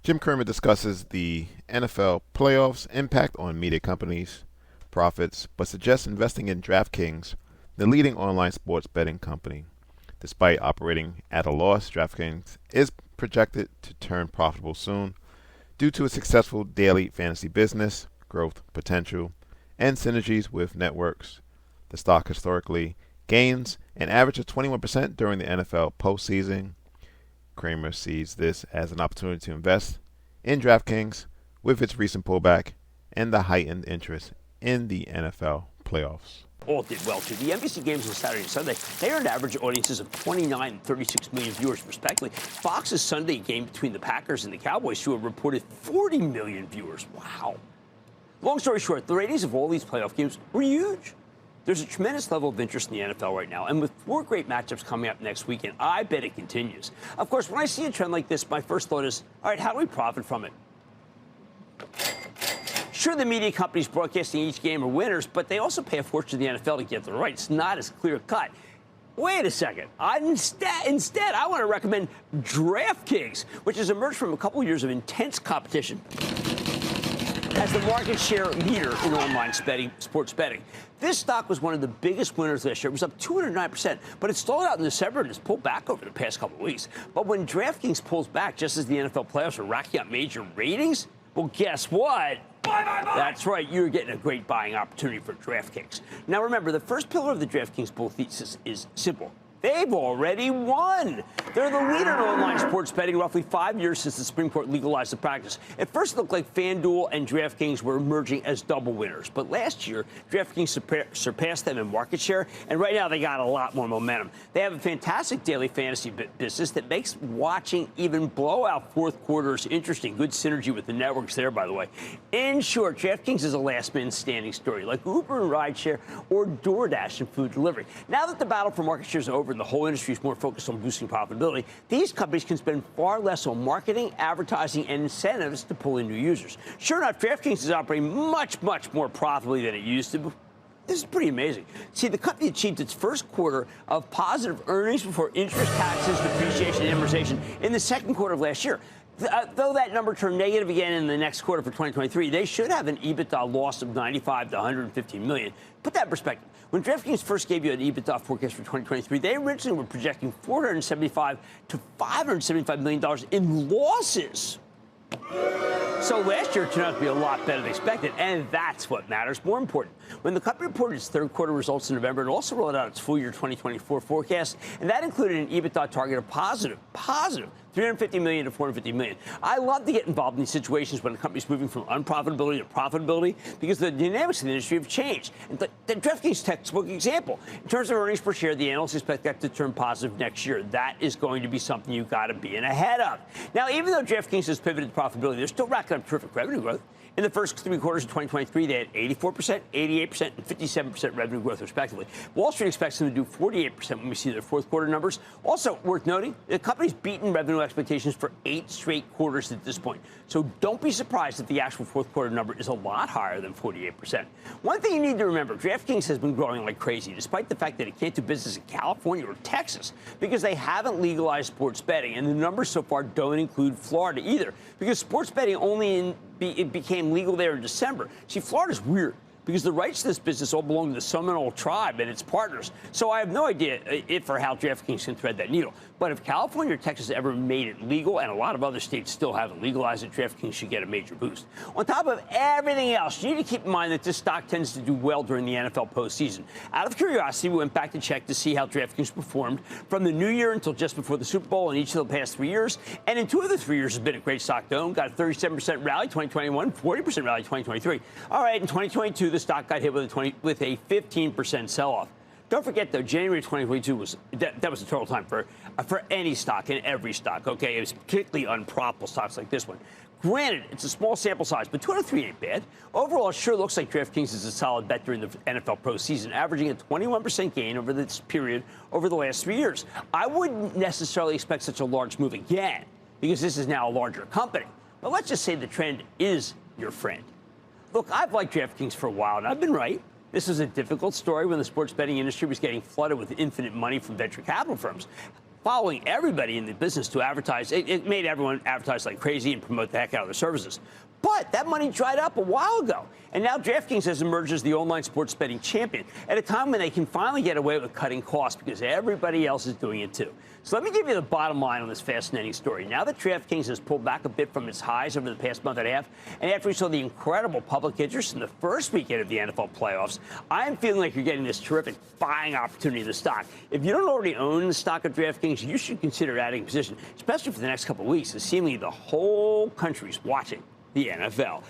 Jim Cramer discusses the NFL playoffs' impact on media companies' profits, but suggests investing in DraftKings, the leading online sports betting company. Despite operating at a loss, DraftKings is projected to turn profitable soon due to a successful daily fantasy business, growth potential, and synergies with networks. The stock historically gains an average of 21% during the NFL postseason. Cramer sees this as an opportunity to invest in DraftKings with its recent pullback and the heightened interest in the NFL playoffs. All did well, too. The NBC games on Saturday and Sunday, they earned average audiences of 29 and 36 million viewers, respectively. Fox's Sunday game between the Packers and the Cowboys drew a reported 40 million viewers. Wow. Long story short, the ratings of all these playoff games were huge. There's a tremendous level of interest in the NFL right now, and with 4 great matchups coming up next weekend, I bet it continues. Of course, when I see a trend like this, my first thought is, all right, how do we profit from it? Sure, the media companies broadcasting each game are winners, but they also pay a fortune to the NFL to get the rights. It's not as clear-cut. Wait a second. Instead, I want to recommend DraftKings, which has emerged from a couple of years of intense competition as the market share leader in online sports betting. This stock was one of the biggest winners last year. It was up 209%, but it stalled out in December and has pulled back over the past couple of weeks. But when DraftKings pulls back just as the NFL playoffs are racking up major ratings, well, guess what? Buy. That's right. You're getting a great buying opportunity for DraftKings. Now, remember, the first pillar of the DraftKings bull thesis is simple. They've already won. They're the leader in online sports betting, roughly 5 years since the Supreme Court legalized the practice. At first, it looked like FanDuel and DraftKings were emerging as double winners. But last year, DraftKings surpassed them in market share, and right now they got a lot more momentum. They have a fantastic daily fantasy business that makes watching even blowout fourth quarters interesting. Good synergy with the networks there, by the way. In short, DraftKings is a last-man standing story, like Uber and rideshare or DoorDash in food delivery. Now that the battle for market share is over, and the whole industry is more focused on boosting profitability, these companies can spend far less on marketing, advertising, and incentives to pull in new users. Sure enough, DraftKings is operating much more profitably than it used to. This is pretty amazing. See, the company achieved its first quarter of positive earnings before interest, taxes, depreciation, and amortization in the second quarter of last year. Though that number turned negative again in the next quarter for 2023, they should have an EBITDA loss of 95 to 115 million. Put that in perspective. When DraftKings first gave you an EBITDA forecast for 2023, they originally were projecting $475 to $575 million in losses. So last year turned out to be a lot better than expected, and that's what matters. More important, when the company reported its third quarter results in November, it also rolled out its full year 2024 forecast, and that included an EBITDA target of positive 350 million to 450 million. I love to get involved in these situations when a company's moving from unprofitability to profitability because the dynamics of the industry have changed. And the DraftKings textbook example. In terms of earnings per share, the analysts expect that to turn positive next year. That is going to be something you've got to be in ahead of. Now, even though DraftKings has pivoted to profitability, they're still racking up terrific revenue growth. In the first 3 quarters of 2023, they had 84%, 88%, and 57% revenue growth, respectively. Wall Street expects them to do 48% when we see their fourth quarter numbers. Also worth noting, the company's beaten revenue expectations for 8 straight quarters at this point. So don't be surprised if the actual fourth quarter number is a lot higher than 48%. One thing you need to remember, DraftKings has been growing like crazy, despite the fact that it can't do business in California or Texas, because they haven't legalized sports betting, and the numbers so far don't include Florida either, because sports betting it became legal there in December. See, Florida's weird because the rights to this business all belong to the Seminole tribe and its partners. So I have no idea if or how DraftKings can thread that needle. But if California or Texas ever made it legal, and a lot of other states still haven't legalized it, DraftKings should get a major boost. On top of everything else, you need to keep in mind that this stock tends to do well during the NFL postseason. Out of curiosity, we went back to check to see how DraftKings performed from the new year until just before the Super Bowl in each of the past 3 years. And in 2 of the 3 years, has been a great stock to own. Got a 37% rally 2021, 40% rally 2023. All right, in 2022, the stock got hit with a 15% sell-off. Don't forget, though, January 2022 was that was a total time for any stock and every stock. Okay, it was particularly unprofitable stocks like this one. Granted, it's a small sample size, but 2 out of 3 ain't bad. Overall, it sure looks like DraftKings is a solid bet during the NFL postseason, averaging a 21% gain over this period over the last 3 years. I wouldn't necessarily expect such a large move again because this is now a larger company. But let's just say the trend is your friend. Look, I've liked DraftKings for a while, and I've been right. This was a difficult story when the sports betting industry was getting flooded with infinite money from venture capital firms. following everybody in the business to advertise. It made everyone advertise like crazy and promote the heck out of their services. But that money dried up a while ago. And now DraftKings has emerged as the online sports betting champion at a time when they can finally get away with cutting costs because everybody else is doing it too. So let me give you the bottom line on this fascinating story. Now that DraftKings has pulled back a bit from its highs over the past month and a half, and after we saw the incredible public interest in the first weekend of the NFL playoffs, I am feeling like you're getting this terrific buying opportunity in the stock. If you don't already own the stock of DraftKings, you should consider adding a position, especially for the next couple of weeks, as seemingly the whole country's watching the NFL.